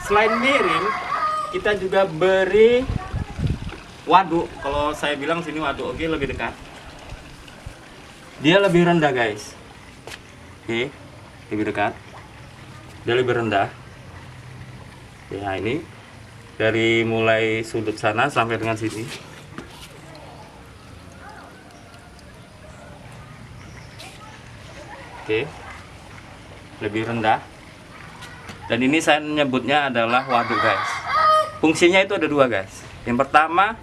selain miring, kita juga beri waduk. Kalau saya bilang sini waduk, oke, lebih dekat. Dia lebih rendah guys. Oke, lebih dekat. Dia lebih rendah. Ya, ini dari mulai sudut sana sampai dengan sini. Oke, lebih rendah. Dan ini saya menyebutnya adalah waduk guys. Fungsinya itu ada dua guys. Yang pertama,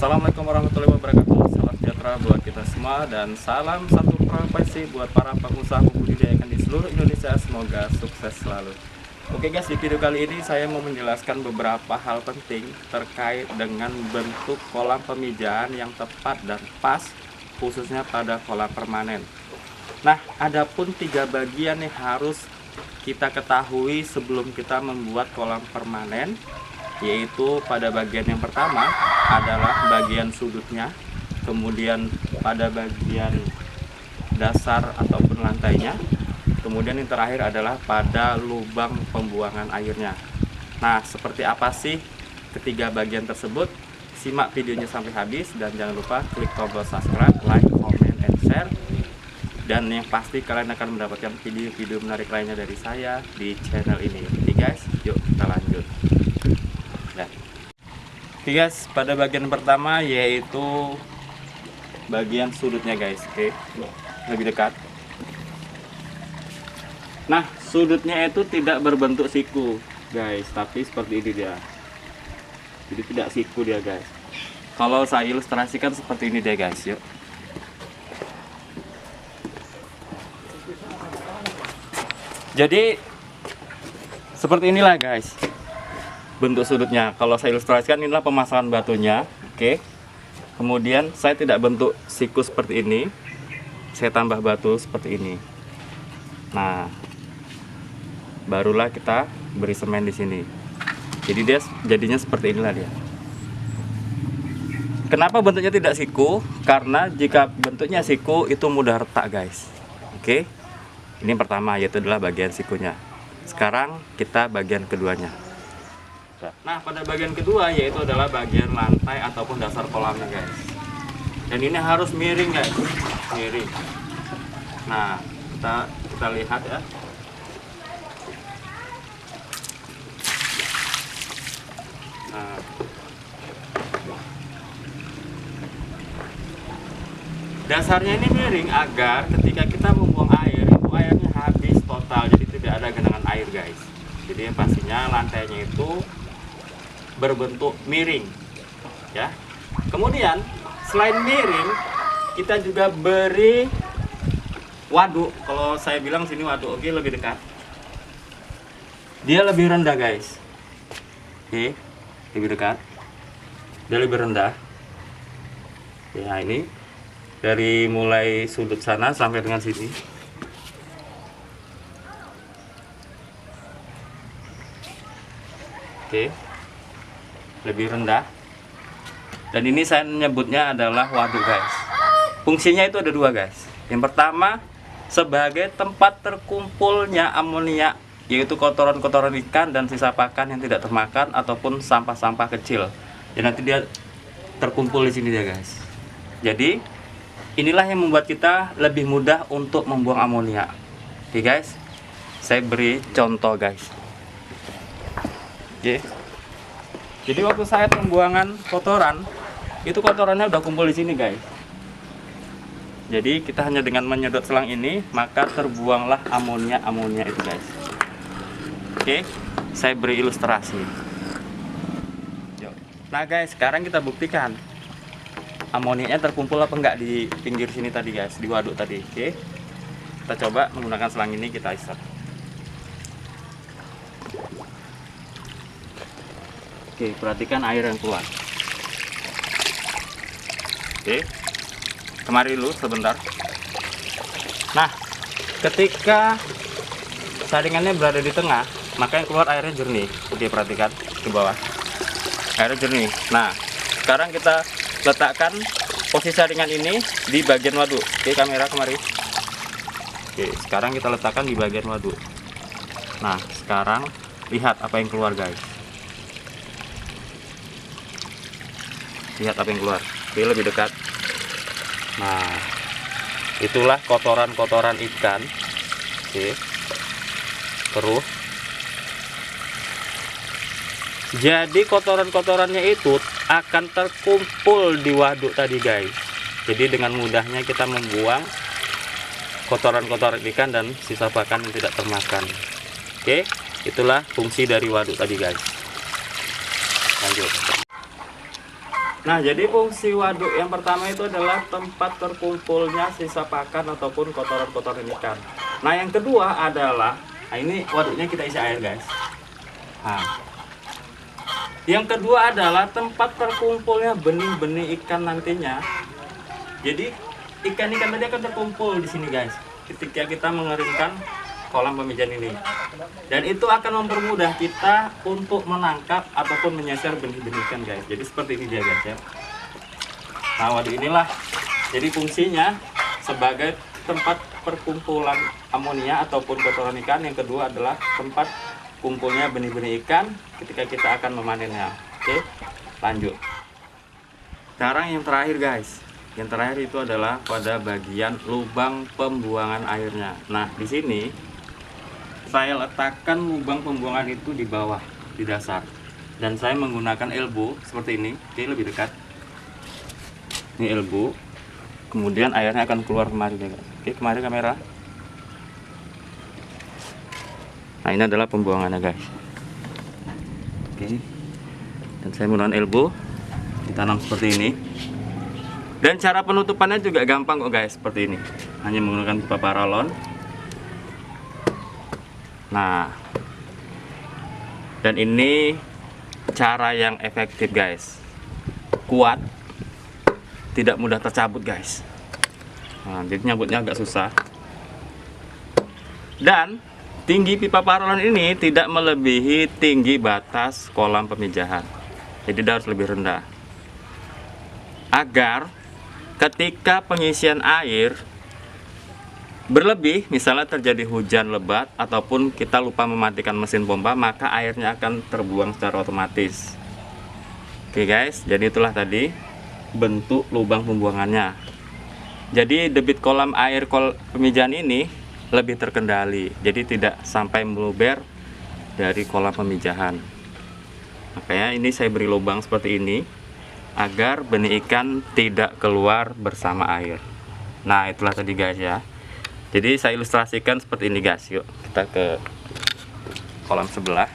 Assalamualaikum warahmatullahi wabarakatuh. Salam sejahtera buat kita semua dan salam satu profesi buat para pengusaha membudidayakan di seluruh Indonesia. Semoga sukses selalu. Oke guys, di video kali ini saya mau menjelaskan beberapa hal penting terkait dengan bentuk kolam pemijahan yang tepat dan pas, khususnya pada kolam permanen. Nah, ada pun 3 bagian yang harus kita ketahui sebelum kita membuat kolam permanen, yaitu pada bagian yang pertama adalah bagian sudutnya, kemudian pada bagian dasar ataupun lantainya, kemudian yang terakhir adalah pada lubang pembuangan airnya. Nah, seperti apa sih ketiga bagian tersebut? Simak videonya sampai habis dan jangan lupa klik tombol subscribe, like, comment, and share. Dan yang pasti kalian akan mendapatkan video-video menarik lainnya dari saya di channel ini. Oke guys, yuk kita lanjut. Oke guys, pada bagian pertama yaitu bagian sudutnya guys. Oke, lebih dekat. Nah, sudutnya itu tidak berbentuk siku guys, tapi seperti ini dia. Jadi tidak siku dia guys. Kalau saya ilustrasikan seperti ini dia guys, yuk. Jadi seperti inilah guys bentuk sudutnya. Kalau saya ilustrasikan, inilah pemasangan batunya. Oke. Kemudian saya tidak bentuk siku seperti ini. Saya tambah batu seperti ini. Nah, barulah kita beri semen di sini. Jadi dia jadinya seperti inilah dia. Kenapa bentuknya tidak siku? Karena jika bentuknya siku itu mudah retak guys. Oke. Ini yang pertama, yaitu adalah bagian sikunya. Sekarang kita bagian keduanya. Nah, pada bagian kedua yaitu adalah bagian lantai ataupun dasar kolamnya guys. Dan ini harus miring guys, miring. Nah, kita lihat ya. Nah, dasarnya ini miring agar ketika kita membuang air, itu airnya habis total, jadi tidak ada genangan air guys. Jadi pastinya lantainya itu berbentuk miring ya. Kemudian selain miring, kita juga beri waduk. Kalau saya bilang sini waduk, oke, lebih dekat. Dia lebih rendah guys. Oke, lebih dekat. Dia lebih rendah. Ya, ini dari mulai sudut sana sampai dengan sini. Oke, lebih rendah. Dan ini saya menyebutnya adalah waduk guys. Fungsinya itu ada dua guys. Yang pertama, sebagai tempat terkumpulnya amonia, yaitu kotoran-kotoran ikan dan sisa pakan yang tidak termakan ataupun sampah-sampah kecil. Dan nanti dia terkumpul di sini dia guys. Jadi inilah yang membuat kita lebih mudah untuk membuang amonia. Oke guys, saya beri contoh guys. Oke. Jadi waktu saya pembuangan kotoran, itu kotorannya udah kumpul di sini guys. Jadi kita hanya dengan menyedot selang ini, maka terbuanglah amonia itu guys. Oke, saya beri ilustrasi. Nah guys, sekarang kita buktikan amonianya terkumpul apa enggak di pinggir sini tadi guys, di waduk tadi. Oke, kita coba menggunakan selang ini, kita isap. Oke, perhatikan air yang keluar. Oke, kemari dulu sebentar. Nah, ketika saringannya berada di tengah, maka yang keluar airnya jernih. Oke, perhatikan ke bawah, airnya jernih. Nah, sekarang kita letakkan posisi saringan ini di bagian waduk. Oke, kamera kemari. Oke, sekarang kita letakkan di bagian waduk. Nah, sekarang lihat apa yang keluar, guys. Lihat apa yang keluar. Oke, lebih dekat. Nah, itulah kotoran-kotoran ikan. Oke, keruh. Jadi kotoran-kotorannya itu akan terkumpul di waduk tadi, guys. Jadi dengan mudahnya kita membuang kotoran-kotoran ikan dan sisa pakan yang tidak termakan. Oke, itulah fungsi dari waduk tadi, guys. Lanjut. Nah, jadi fungsi waduk yang pertama itu adalah tempat terkumpulnya sisa pakan ataupun kotoran-kotoran ikan. Nah, yang kedua adalah, nah ini waduknya kita isi air, guys. Nah, yang kedua adalah tempat terkumpulnya benih-benih ikan nantinya. Jadi ikan-ikan tadi akan terkumpul di sini, guys, ketika kita mengeringkan kolam pemijahan ini. Dan itu akan mempermudah kita untuk menangkap ataupun menyasar benih-benih ikan, guys. Jadi seperti ini dia, guys, ya. Nah, waduk inilah jadi fungsinya sebagai tempat perkumpulan amonia ataupun kotoran ikan. Yang kedua adalah tempat kumpulnya benih-benih ikan ketika kita akan memanennya. Oke, lanjut. Sekarang yang terakhir, guys. Yang terakhir itu adalah pada bagian lubang pembuangan airnya. Nah, di sini saya letakkan lubang pembuangan itu di bawah, di dasar. Dan saya menggunakan elbow seperti ini. Oke, lebih dekat. Ini elbow. Kemudian airnya akan keluar kemari, guys. Oke, kemari kamera. Nah, ini adalah pembuangannya, guys. Oke. Dan saya menggunakan elbow, ditanam seperti ini. Dan cara penutupannya juga gampang kok, guys, seperti ini. Hanya menggunakan pipa paralon. Nah, dan ini cara yang efektif, guys. Kuat, tidak mudah tercabut, guys. Nah, jadi nyabutnya agak susah. Dan tinggi pipa paralon ini tidak melebihi tinggi batas kolam pemijahan. Jadi dia harus lebih rendah. Agar ketika pengisian air berlebih, misalnya terjadi hujan lebat ataupun kita lupa mematikan mesin pompa, maka airnya akan terbuang secara otomatis. Oke, guys, jadi itulah tadi bentuk lubang pembuangannya. Jadi debit kolam air pemijahan ini lebih terkendali, jadi tidak sampai meluber dari kolam pemijahan. Makanya ini saya beri lubang seperti ini agar benih ikan tidak keluar bersama air. Nah, itulah tadi, guys, ya. Jadi saya ilustrasikan seperti ini, guys. Yuk kita ke kolam sebelah.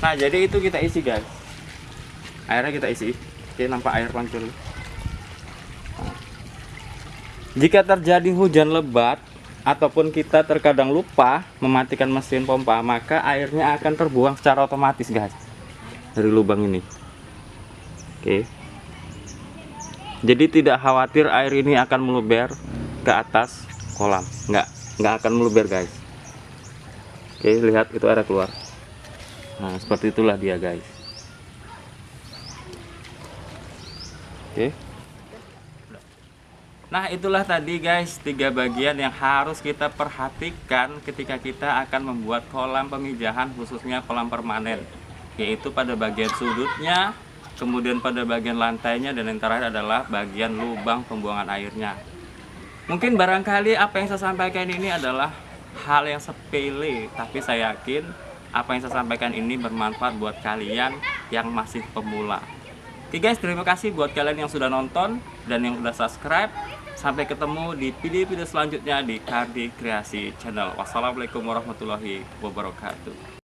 Nah, jadi itu kita isi, guys. Airnya kita isi. Oke, nampak air pancur. Nah, jika terjadi hujan lebat ataupun kita terkadang lupa mematikan mesin pompa, maka airnya akan terbuang secara otomatis, guys, dari lubang ini. Oke. Jadi tidak khawatir air ini akan meluber ke atas kolam. Nggak akan meluber, guys. Oke, lihat itu air keluar. Nah, seperti itulah dia, guys. Oke. Nah, itulah tadi, guys, 3 bagian yang harus kita perhatikan ketika kita akan membuat kolam pemijahan, khususnya kolam permanen, yaitu pada bagian sudutnya, kemudian pada bagian lantainya, dan yang terakhir adalah bagian lubang pembuangan airnya. Mungkin barangkali apa yang saya sampaikan ini adalah hal yang sepele, tapi saya yakin apa yang saya sampaikan ini bermanfaat buat kalian yang masih pemula. Oke, guys, terima kasih buat kalian yang sudah nonton dan yang sudah subscribe. Sampai ketemu di video-video selanjutnya di Kardi Kreasi Channel. Wassalamualaikum warahmatullahi wabarakatuh.